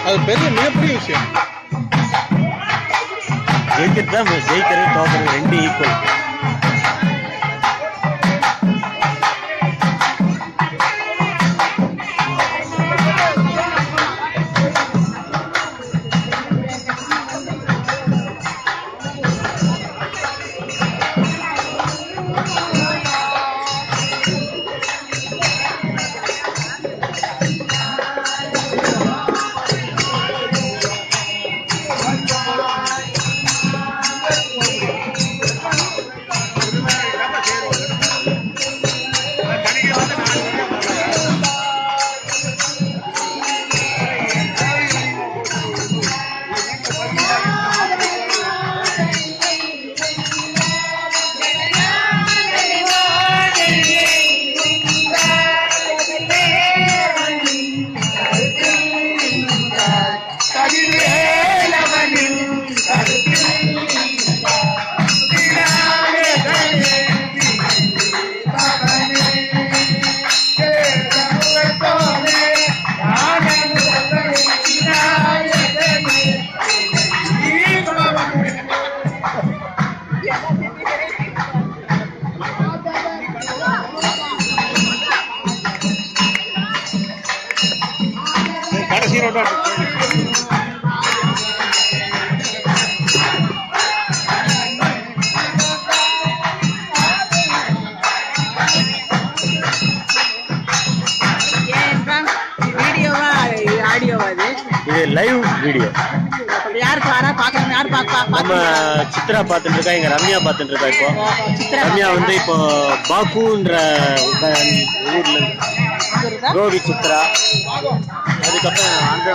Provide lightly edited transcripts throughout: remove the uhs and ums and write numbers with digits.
அது பெரிய மிகப்பெரிய விஷயம். ஜெயிக்கிறது தான் ஜெயிக்கிறது தோக்கிறது ரெண்டு ஈக்குவல். இது லைவ் வீடியோ. நம்ம சித்ரா பார்த்துட்டு இருக்கா, எங்க ரம்யா பார்த்துட்டு இருக்கா. இப்போ ரம்யா வந்து இப்போ பாக்குன்ற ஊர்ல கோவி சித்ரா, அதுக்கப்புறம் அந்த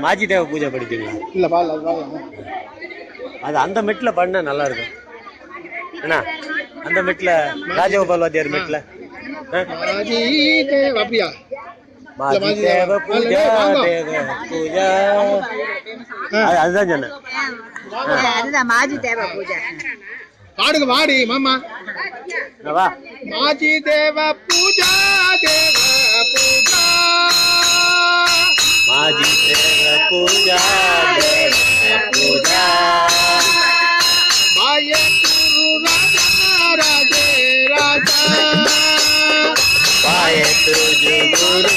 மாஜி தேவ பூஜை படிப்பீங்களா? அது அந்த மெட்ல பண்ண நல்லா இருக்கும். என்ன அந்த மெட்ல ராஜகோபால் வாத்தியார் மெட்ல மாஜி தேவ பூஜா தேவ பூஜா, அதுதான் சொன்னேன். அதுதான் மாஜி தேவ பூஜா. பாடுங்க வாடி மாமா. வா மாஜி தேவ பூஜா தேவ பூஜா, மாஜி தேவ பூஜா தேவ பூஜா, மாய குரு ராஜா ராஜே ராஜா, பாய துஜு குரு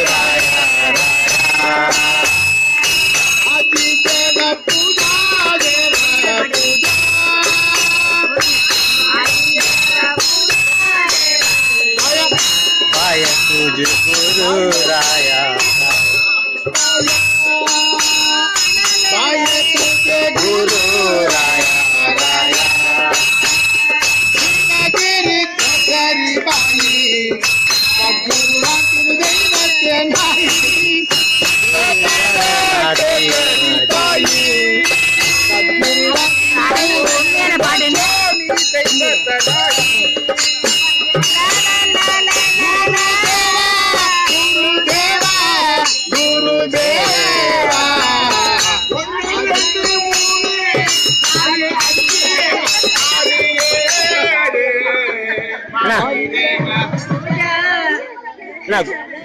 ராயா ராயா, மாஜி தேவ பூஜா தேவ பூஜா, पाय तुझ गुरु राया, पाय तुझे गुरु राया राया, गिरी करी बाई गुरु देवते नाही बाई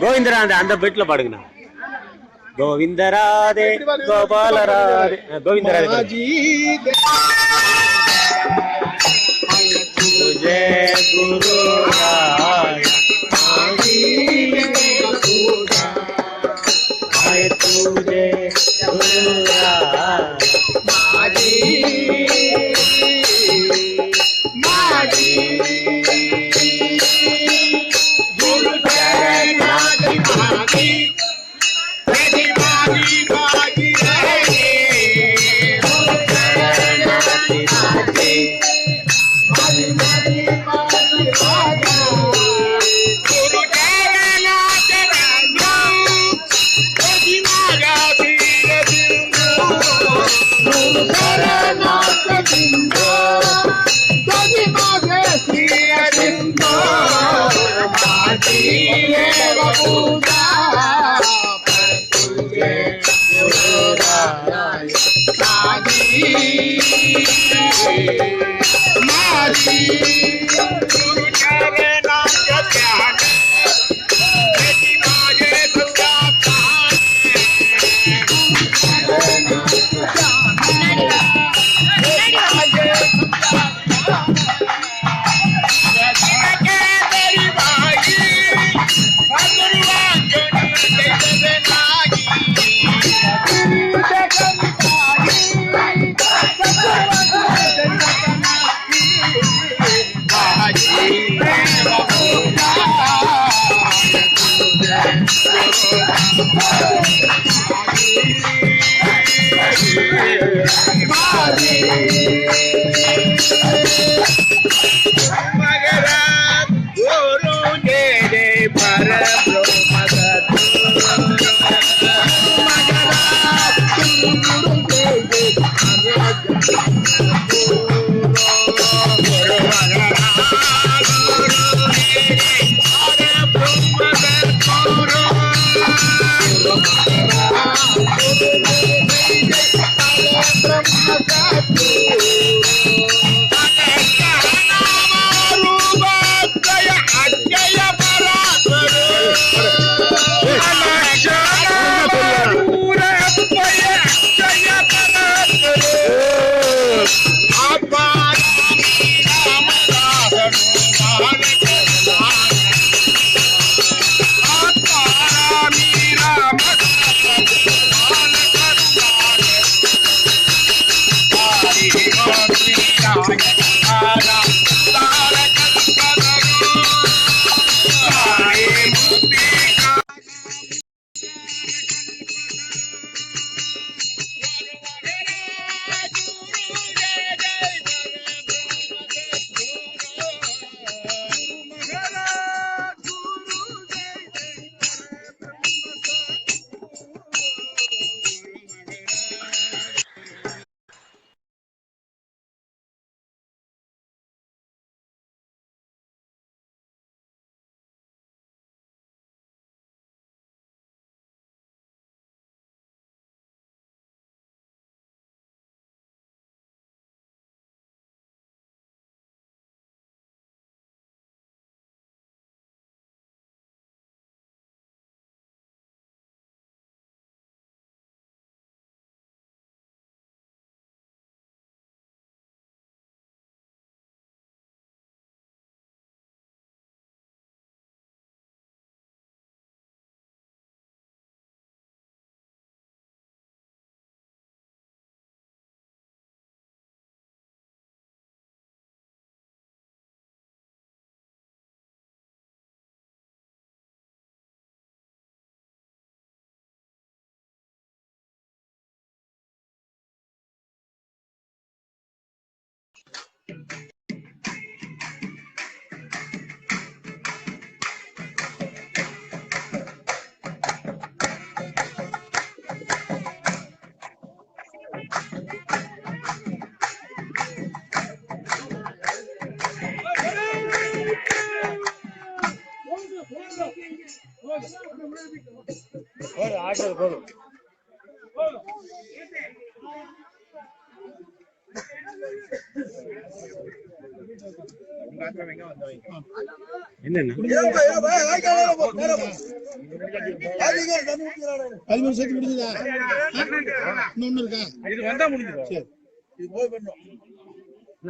கோவிந்தரா அந்த பெட்ல பாடுங்கண்ணா. கோவிந்தராதே கோபாலராதே கோவிந்தராதே. तुझे गुरु राय तुझे गुरु Bye. देव पूजा तुझे माझी गुरु चरणांच्या ध्यान त्याची माझे सदा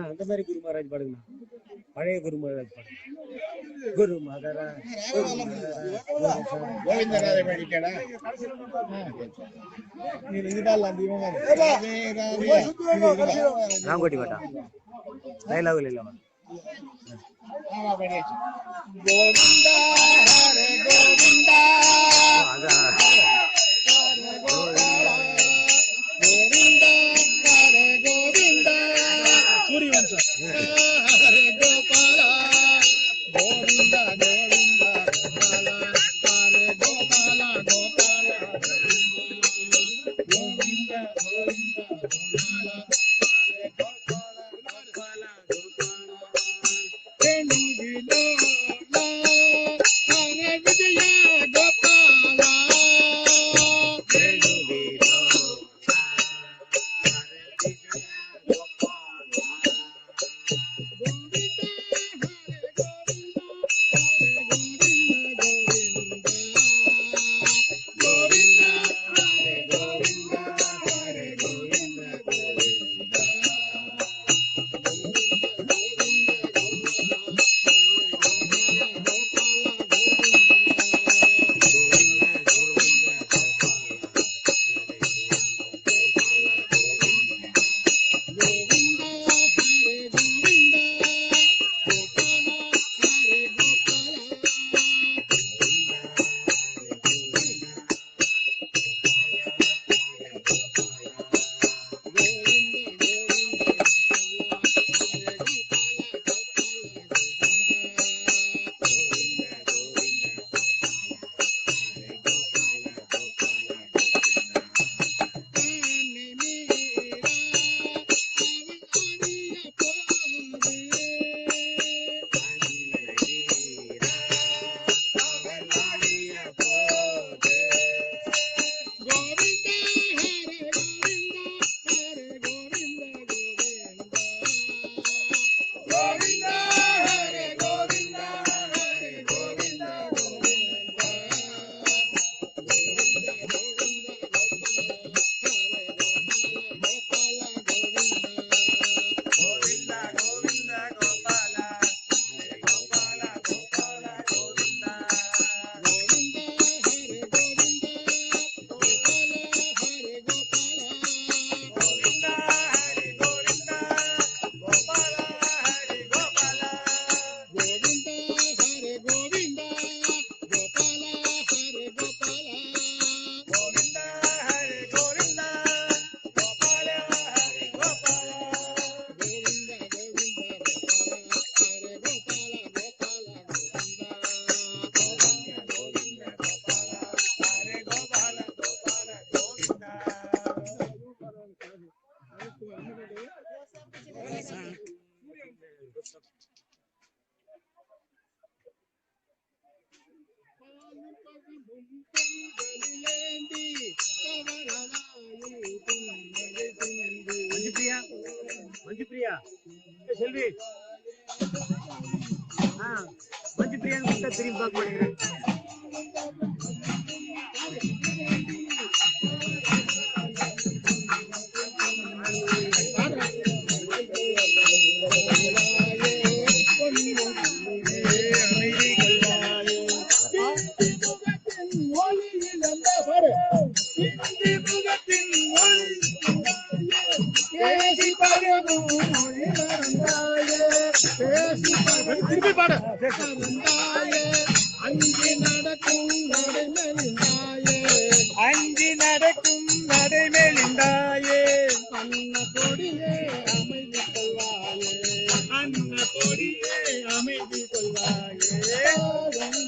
அந்த மாதிரி குரு மகாராஜ் பாடுங்க, பழைய குரு மகாராஜ் பாடுங்க. குரு மகாராஜ் ராம்கோட்டி பாட்டா டைலாகுல இல்ல கோவிந்தா ஹரே கோவிந்தா அதான் கோவிந்தா ஹரே கோவிந்தா சூரியவம்ச ஹரே கோபாலா கோவிந்தா கோவிந்தா கோபாலா ஹரே கோபாலா கோபாலா கோவிந்தா கோவிந்தா கோபாலா ஹரே கோபாலா கோபாலா கோபாலா மஞ்சு பிரியா செல்வி மஞ்சு பிரியான்னு திரும்பி பார்க்க மாட்டேங்கிறேன். திருப்பி பாடு. அஞ்சு நடக்கும் நடைமெலிந்தாயே, அஞ்சு நடக்கும் நடைமெலிந்தாயே, அன்ன கொடியே அமைதி கொள்வாயே, அன்ன கொடியே அமைதி கொள்வாயே,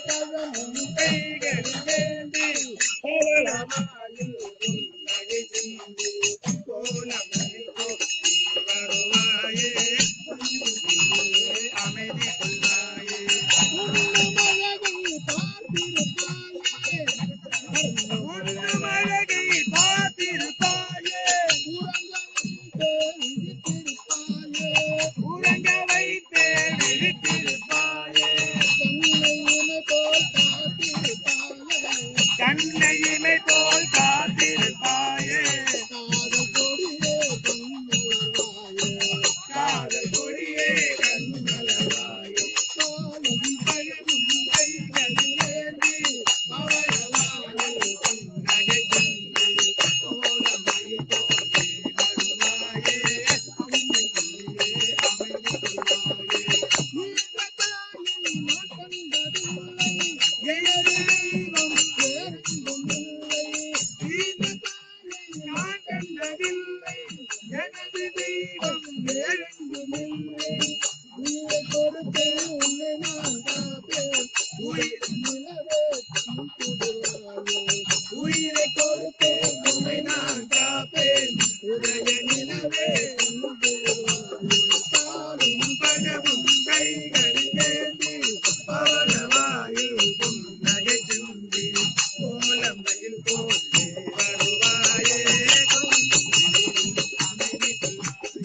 பழமும் கைகளில் வேண்டி பவளமாயில் நகை சிந்தி கோலமயில் வருவாயே, அமைதி கொள்வாயே, அழகை பார்த்திருப்பாயே, உறங்க வைத்தே விழித்திருப்பாயே, கண்ணையினை போல் காத்திருப்பாயே, காதல் கொடியே கண்மலராயே, பழமும் கைகளில் ஏந்தி பவளவாயில் நகை சிந்தி கோலமயில் போலே வருவாயே, அமைதி கொள்வாயே, எயரு தெய்வம் வேறெங்குமில்லை, நான் கண்டதில்லை, எனது தெய்வம் வேறெங்குமில்லை, உயிரை கொடுத்து உன்னை நான் காப்பேன், உயிர் நிலவே கும்பிடுவாயே, உயிரை கொடுத்து உன்னை நான் காப்பேன், உடைய நிலவே கும்பிடுவாயே, காலும் பழமும் கைகளில் ஏந்தி பவளவாயில் நகை சிந்தி கோலமயில் போலே வருவாயே, அமைதி கொள்வாயே.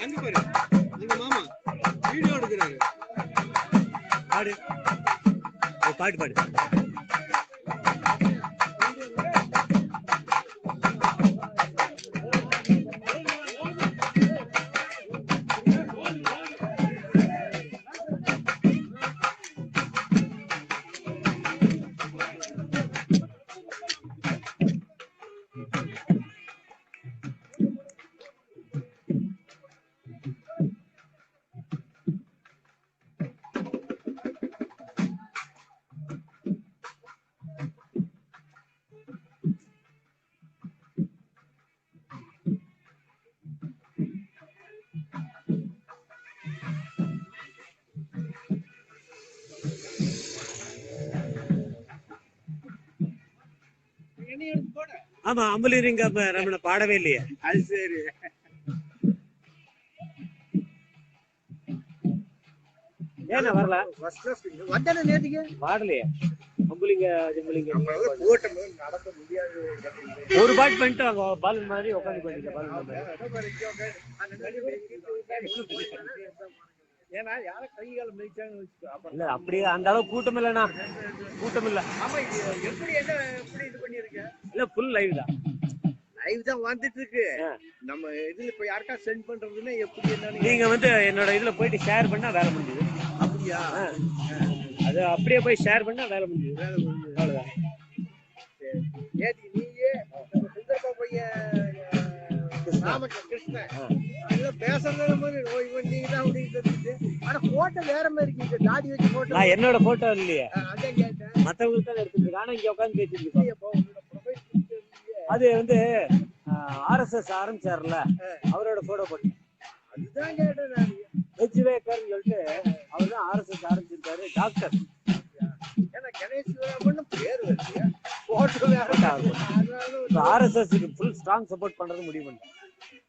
அங்க பாரு, எங்க மாமா வீடியோ எடுக்கிறாரு. பாடு பாட்டு பாடு. ஆமா அம்பலீரிங்க ரமண பாடவே இல்லையே. அது சரி. ஏன்னா வரல வந்தானே நேத்துக்கு பாடலையே. அம்புலிங்க கூட்டம் நடத்த முடியாது. ஒரு பாட்டு பண்ணிட்டு அங்க பாலன் மாதிரி உட்காந்து பண்ணிக்க பாலன் ஏன்னா யார கைகால மிதிச்சாங்கன்னு வச்சுக்கோ. இல்ல அப்படியே அந்த அளவு கூட்டம் இல்லைண்ணா, கூட்டம் இல்ல. ஆமா எப்படி என்ன எப்படி இது பண்ணிருக்க? இல்ல ஃபுல் லைவ் தான், லைவ் தான் வந்துட்டு இருக்கு. நம்ம இதுல இப்ப யாருக்கா சென்ட் பண்றதுன்னா எப்படி என்னன்னு நீங்க வந்து என்னோட இதுல போயிட்டு ஷேர் பண்ணா வேலை முடிஞ்சுது. அப்படியா? அது அப்படியே போய் ஷேர் பண்ணா வேலை முடிஞ்சுது. அவ்வளவுதான். நேற்று நீயே சுந்தரப்பா பையன் கிருஷ்ணன் பேசுறது மாதிரி இவன் நீங்க தான் அப்படின்னு தெரிஞ்சுட்டு ஆனா போட்டோ வேற மாதிரி இருக்கு தாடி வச்சு போட்டோ நான் என்னோட போட்டோ இல்லையே அதான் கேட்டேன் மத்தவங்களுக்கு தான் எடுத்துருக்கு ஆனா இங்க உட்காந்து பேசிட்டு அது வந்து RSS ஆரம்பிச்சாருல அவரோட போட்டோ போட்டு அதுதான் கேட்டேன் நான் ஹெச்வேக்கர்னு சொல்லிட்டு அவர் தான் RSS ஆரம்பிச்சிருக்காரு டாக்டர் ஏன்னா கணேஷ் சிவராமன் பேர் வருது போட்டோ வேற RSSக்கு ஃபுல் ஸ்ட்ராங் சப்போர்ட் பண்றது முடிவு பண்ணேன்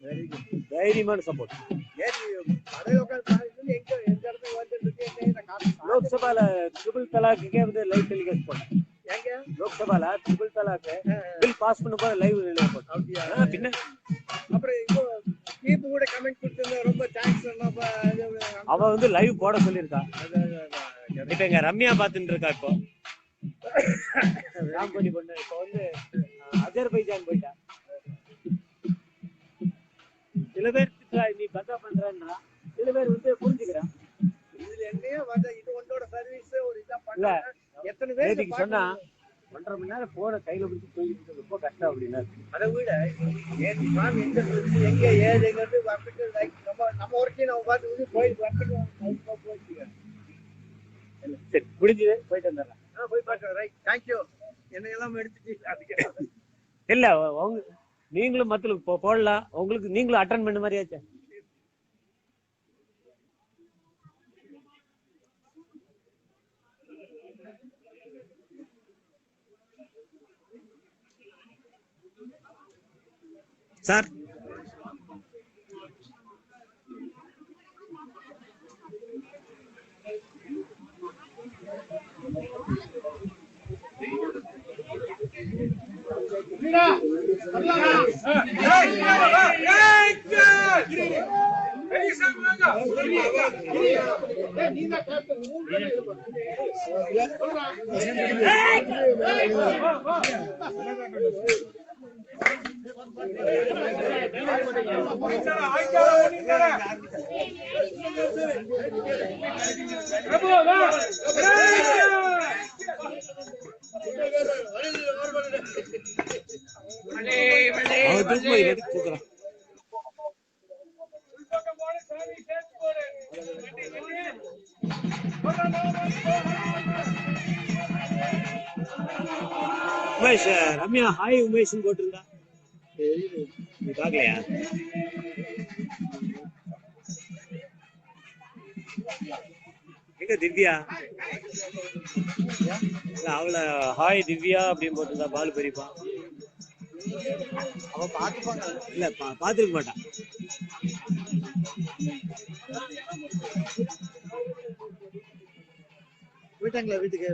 வெரி குட் தைரியமான சப்போர்ட் லோக்சபால ட்ரிபிள் தலாக்கு வந்து லைவ் டெலிகாஸ்ட் பண்ணேன் லோக்சபால ட்ரிபிள் தலாக்கு பில் பாஸ் பண்ண போது லைவ் போட்டேன் பின்ன அப்புறம் இப்போ கீப் கூட கமெண்ட் கொடுத்திருந்தா ரொம்ப தேங்க்ஸ் அவ வந்து லைவ் போட சொல்லியிருக்கா இப்ப எங்க ரம்யா பாத்துட்டு இருக்கா இப்போ ராம்பதி பொண்ணு இப்போ வந்து அஜர்பைஜான் போயிட்டா சில பேர் நீ பத்தா பண்றன்னா சில பேர் வந்து புரிஞ்சுக்கிறான் இதுல என்னையே வந்து இது உன்னோட சர்வீஸ் ஒரு இதா பண்ணல எத்தனை பேருக்கு சொன்னா 1.5 மணி நேரம் போன கையில பிடிச்சி தூக்கிட்டு ரொம்ப கஷ்டம் அப்படின்னா அதை விட எங்க ஏதுங்கிறது வந்துட்டு நம்ம ஒர்க்கையும் நம்ம பார்த்து கோயிலுக்கு வந்துட்டு போயிட்டு சரி முடிஞ்சது போயிட்டு வந்துடுறேன் போய் பார்க்கலாம் ரைட் தேங்க்யூ என்னையெல்லாம் எடுத்துட்டு இல்ல உங்க நீங்களும் மத்தளுக்கு போடலாம் உங்களுக்கு நீங்களும் அட்டன் பண்ண மாதிரியாச்சே சார் உமேஷ் ரம்யா ஹாய் உமேஷ் போட்டிருந்தா நீ பாக்கலையா எங்க திவ்யா அவள ஹாய் திவ்யா அப்படின்னு போட்டிருந்தா பால் பெரியப்பா அவ பாத்துப்பாங்க இல்ல பாத்துருக்க மாட்டான் போயிட்டாங்களா வீட்டுக்கு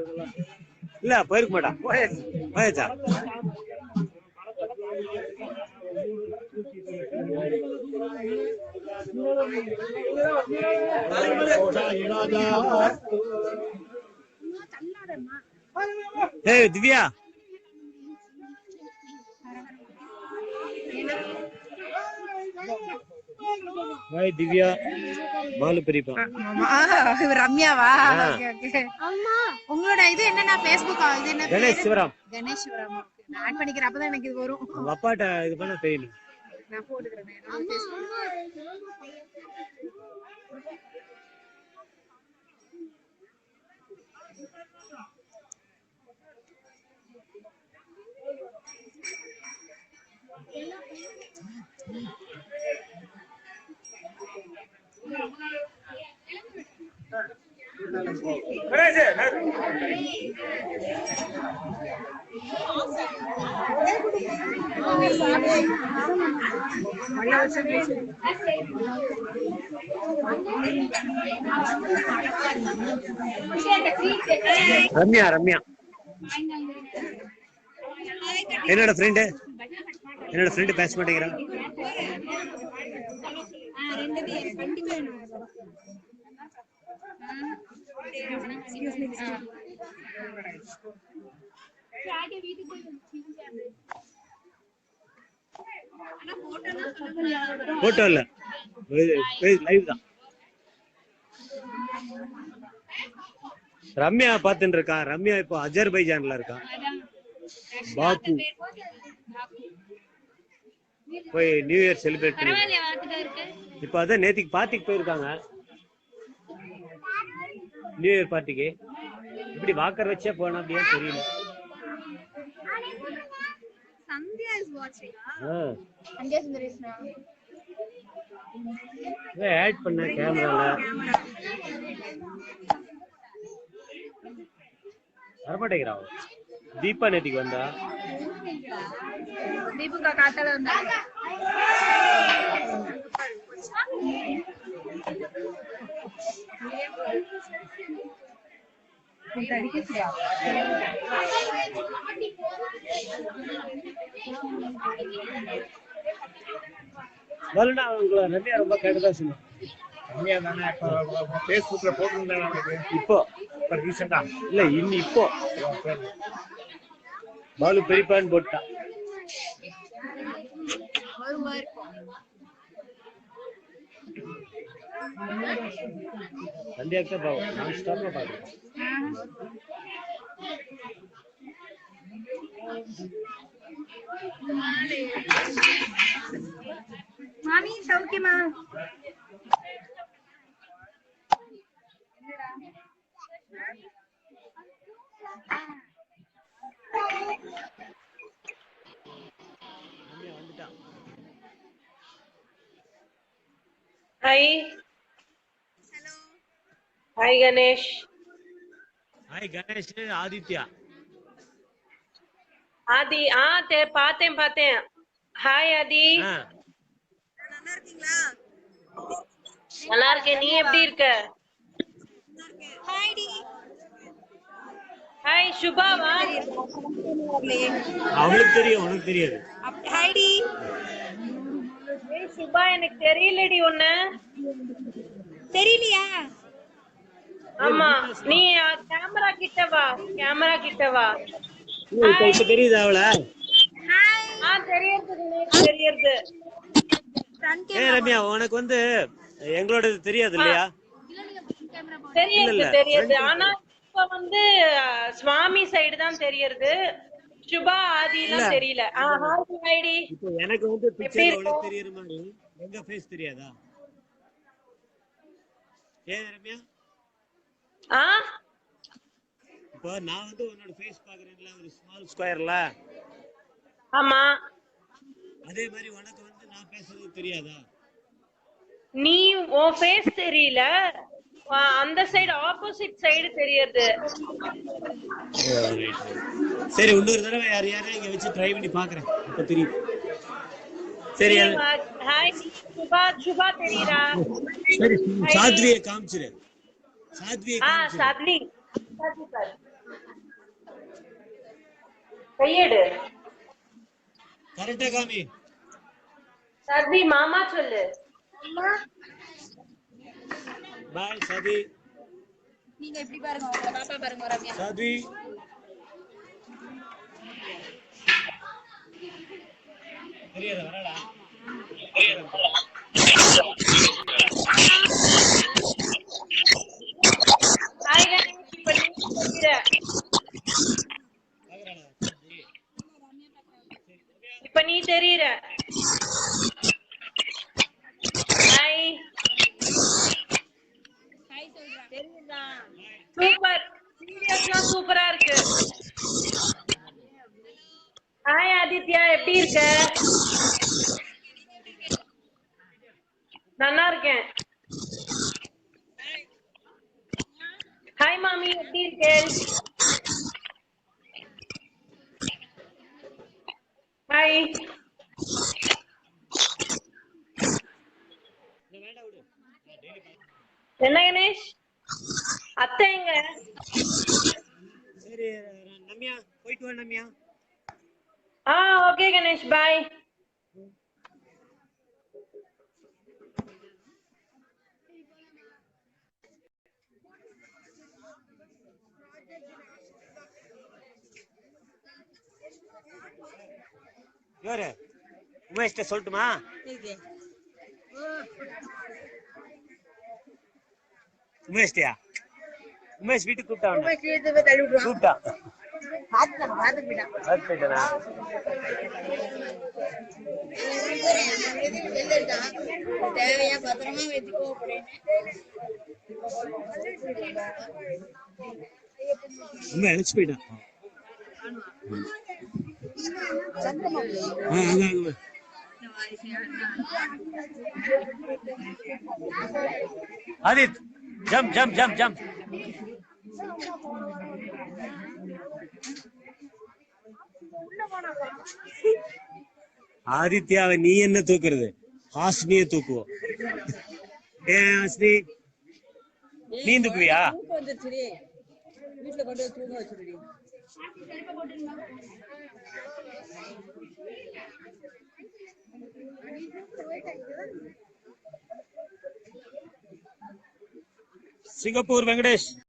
இல்ல போயிருக்க மாட்டான் போயாச்சா ஏய் திவ்யா ஹாய் திவ்யா பாலு பெரியப்பா ரம்யாவா அம்மா உங்களோட இது என்னன்னா Facebook இது என்ன கணேஷ் சிவராம் நான் ஆட் பண்ணிக்கிறேன் அப்பதான் எனக்கு இது வரும் உங்க அப்பாட்ட இது பண்ண தெரியல நான் போட்டுக்கிறேன் ரம்யா ரம்யா என்னோட ஃப்ரெண்டு பேச மாட்டேங்கிறான் போட்டோ இல்ல லைவ் தான். ரம்யா பாத்துட்டு இருக்கா. ரம்யா இப்போ அஜர்பைஜான்ல இருக்கா. பாக்கு போய் நியூ இயர் செலிப்ரேட் பண்ணி. இப்போ அதான் நேத்திக்கு பார்ட்டிக்கு போயிருக்காங்க, நியூ இயர் பார்ட்டிக்கு. இப்படி வாக்கர் வச்சே போனா அப்படியே தெரியல. Sandhya is watching. Sandhya Sundaresna. Add பண்ண கேமரால வரமாட்டேங்கிறா. தீபா நேத்திக்கு வந்தா, தீபிகா காத்தால வந்தாங்க. உங்களை ரம்யா ரொம்ப கேட்டதா சொன்ன. ரம்யா தானே ஃபேஸ்புக்ல போட்டுருந்தாங்க. இப்போ ரீசெண்டா இல்ல, இப்போ பாலு பெரியப்பான்னு போட்டான். சந்தியாக்கு தான் பாவம், நான் ஸ்டாப்ல பாக்குறேன். மாமி சௌக்கியமா? Hi. Hello. Hi Ganesh. Hi Ganesh, Adithya. Aadhi பார்த்தேன். ஹாய் ஆதி. நல்லா இருக்கீங்களா? நல்லா இருக்கேன், நீ எப்படி இருக்க? ஹாய் டி. ஹாய் சுபாவா? அவளுக்கு தெரியும், உனக்கு தெரியாது. ஹாய் டி. ஏய் சுபா, எனக்கு தெரியலடி ஒண்ணு. தெரியலையா? ஆமா, நீ கேமரா கிட்ட வா. இப்ப தெரியுது அவள. ஹாய். தெரியுது. ஏ ரம்யா, உனக்கு வந்து எங்களோட தெரியாது இல்லையா? தெரியுது. ஆனா இப்ப வந்து சுவாமி சைடு தான் தெரியுது. சுபா ஆதிலாம் தெரியல. ஹாய். இப்போ எனக்கு வந்து பிக்சர் உனக்கு தெரியுற மாதிரி எங்க ஃபேஸ் தெரியாதா? ஏ ரம்யா, இப்போ நான் வந்து உன்னோட ஃபேஸ் பாக்குறேன்ல, ஒரு ஸ்மால் ஸ்கொயர்ல. ஆமா, அதே மாதிரி உனக்கு வந்து நான் பேசுறது தெரியாதா? நீ உன் ஃபேஸ் தெரியல, அந்த சைடு ஆப்போசிட் சைடு தெரியுது. சரி, இன்னொரு தடவை யாரையும் இங்க வச்சு ட்ரை பண்ணி பாக்குறேன், அப்ப தெரியும். சரி, ஹாய் சுபா தெரியுதா? சரி, சாத்வியை காமிச்சிரு. சாத்வி கையெடு, கரெக்டா காமி. சாத்வி மாமா சொல்லு. பாய் சாத்வி. நீங்க எப்படி பாருங்க, உங்க பாப்பா பாருங்க ரம்யா. சாத்வி தெரியாத வரடா. இப்ப நீ தெரியற. ஹாய். தெரியுதா? சூப்பர், வீடியோஸ்லாம் சூப்பரா இருக்கு. ஹாய் ஆதித்யா, எப்படி இருக்க? நல்லா இருக்கேன். ஹாய் மாமி, எப்படி இருக்கேன்? ஹாய். என்ன கணேஷ், அத்தை எங்க? சரி நம்யா, போயிட்டு வா நம்யா. ஓகே கணேஷ், பாய். யாரு உமேஷ்ட சொல்லட்டுமா? உமேஷ்டியா? உமேஷ் வீட்டுக்கு கூப்பிட்டா. போயிட்டேனா? தேவையா பத்திரமா வச்சுக்கோ அப்படின்னு ரொம்ப இழைச்சு போயிட்டான். ஆதித் ஜம்ப் ஜம்ப் ஜம்ப் ஜம்ப். ஆதித்யாவை நீ என்ன தூக்குறது? ஹாஸ்னியை தூக்குவோம். ஏன் ஹாஸ்னி நீ தூக்குவியா? வீட்டுல கொண்டு போய் தூங்க வச்சிருடி. சிங்கப்பூர் வெங்கடேஷ்